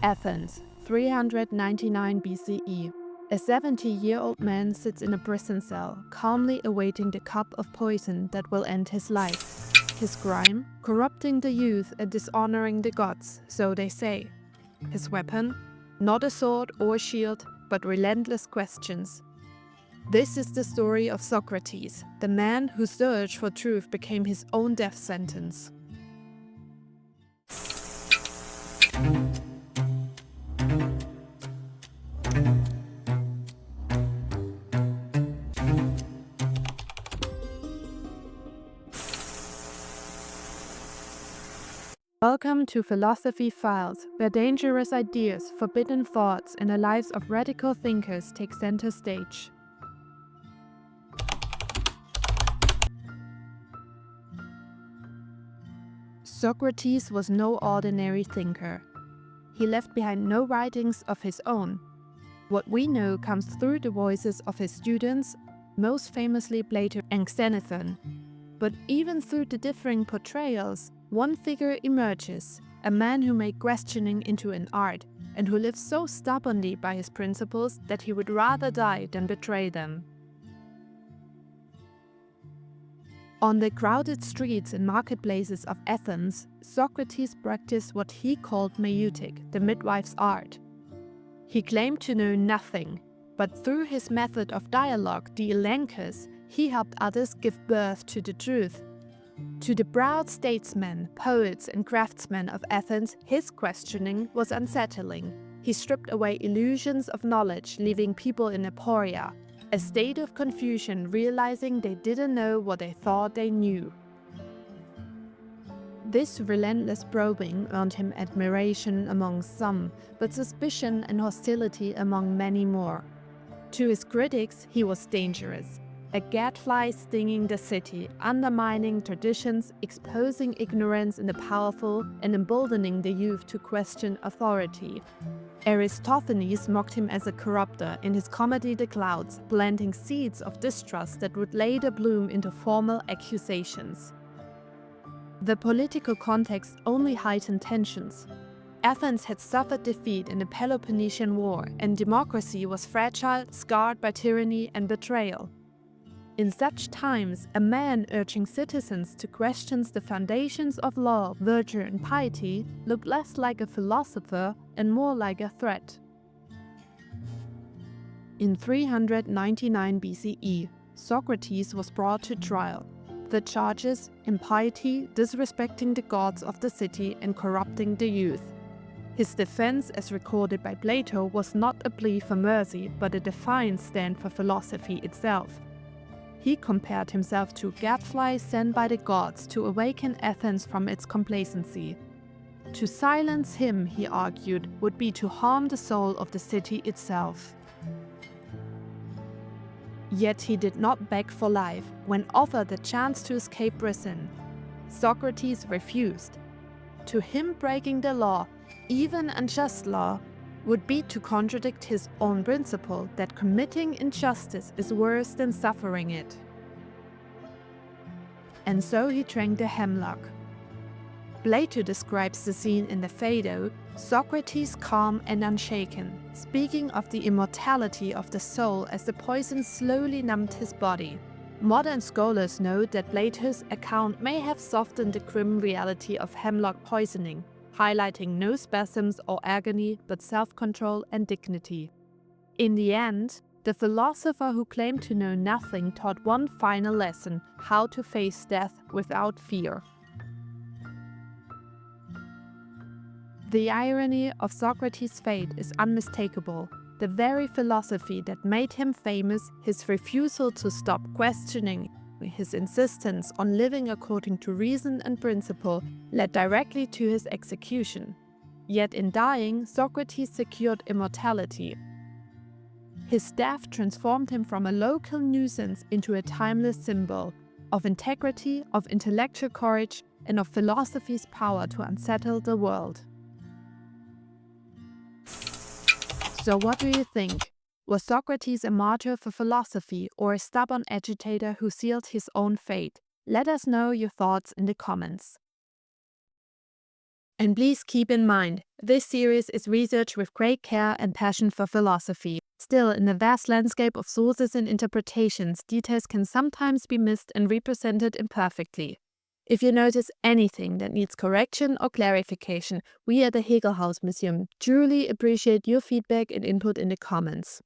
Athens, 399 BCE. A 70-year-old man sits in a prison cell, calmly awaiting the cup of poison that will end his life. His crime? Corrupting the youth and dishonoring the gods, so they say. His weapon? Not a sword or a shield, but relentless questions. This is the story of Socrates, the man whose search for truth became his own death sentence. Welcome to Philosophy Files, where dangerous ideas, forbidden thoughts, and the lives of radical thinkers take center stage. Socrates was no ordinary thinker. He left behind no writings of his own. What we know comes through the voices of his students, most famously Plato and Xenophon. But even through the differing portrayals, one figure emerges, a man who made questioning into an art, and who lived so stubbornly by his principles that he would rather die than betray them. On the crowded streets and marketplaces of Athens, Socrates practiced what he called maieutic, the midwife's art. He claimed to know nothing, but through his method of dialogue, the elenchus, he helped others give birth to the truth. To the proud statesmen, poets, and craftsmen of Athens, his questioning was unsettling. He stripped away illusions of knowledge, leaving people in aporia, a state of confusion, realizing they didn't know what they thought they knew. This relentless probing earned him admiration among some, but suspicion and hostility among many more. To his critics, he was dangerous. A gadfly stinging the city, undermining traditions, exposing ignorance in the powerful, and emboldening the youth to question authority. Aristophanes mocked him as a corrupter in his comedy The Clouds, planting seeds of distrust that would later bloom into formal accusations. The political context only heightened tensions. Athens had suffered defeat in the Peloponnesian War, and democracy was fragile, scarred by tyranny and betrayal. In such times, a man urging citizens to question the foundations of law, virtue, and piety looked less like a philosopher and more like a threat. In 399 BCE, Socrates was brought to trial. The charges: impiety, disrespecting the gods of the city, and corrupting the youth. His defense, as recorded by Plato, was not a plea for mercy, but a defiant stand for philosophy itself. He compared himself to a gadfly sent by the gods to awaken Athens from its complacency. To silence him, he argued, would be to harm the soul of the city itself. Yet he did not beg for life when offered the chance to escape prison. Socrates refused. To him, breaking the law, even unjust law, would be to contradict his own principle that committing injustice is worse than suffering it. And so he drank the hemlock. Plato describes the scene in the Phaedo, Socrates calm and unshaken, speaking of the immortality of the soul as the poison slowly numbed his body. Modern scholars note that Plato's account may have softened the grim reality of hemlock poisoning, highlighting no spasms or agony, but self-control and dignity. In the end, the philosopher who claimed to know nothing taught one final lesson: how to face death without fear. The irony of Socrates' fate is unmistakable. The very philosophy that made him famous, his refusal to stop questioning, his insistence on living according to reason and principle, led directly to his execution. Yet in dying, Socrates secured immortality. His death transformed him from a local nuisance into a timeless symbol of integrity, of intellectual courage, and of philosophy's power to unsettle the world. So what do you think? Was Socrates a martyr for philosophy or a stubborn agitator who sealed his own fate? Let us know your thoughts in the comments. And please keep in mind, this series is researched with great care and passion for philosophy. Still, in the vast landscape of sources and interpretations, details can sometimes be missed and represented imperfectly. If you notice anything that needs correction or clarification, we at the Hegel-Haus Museum truly appreciate your feedback and input in the comments.